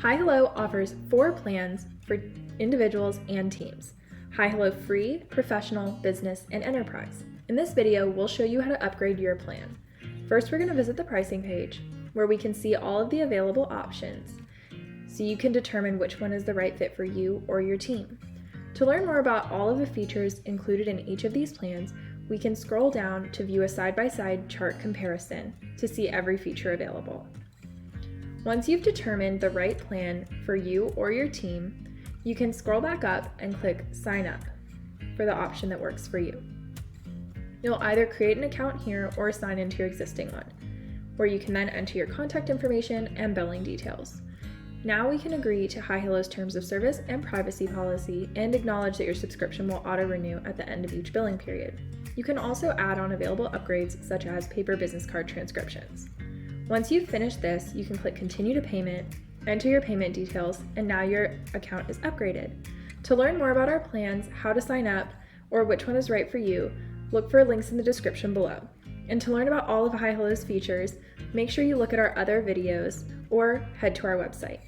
HiHello offers 4 plans for individuals and teams. HiHello Free, Professional, Business, and Enterprise. In this video, we'll show you how to upgrade your plan. First, we're going to visit the pricing page, where we can see all of the available options, so you can determine which one is the right fit for you or your team. To learn more about all of the features included in each of these plans, we can scroll down to view a side-by-side chart comparison to see every feature available. Once you've determined the right plan for you or your team, you can scroll back up and click Sign Up for the option that works for you. You'll either create an account here or sign into your existing one, where you can then enter your contact information and billing details. Now we can agree to HiHello's terms of service and privacy policy and acknowledge that your subscription will auto-renew at the end of each billing period. You can also add on available upgrades such as paper business card transcriptions. Once you've finished this, you can click Continue to Payment, enter your payment details, and now your account is upgraded. To learn more about our plans, how to sign up, or which one is right for you, look for links in the description below. And to learn about all of HiHello's features, make sure you look at our other videos or head to our website.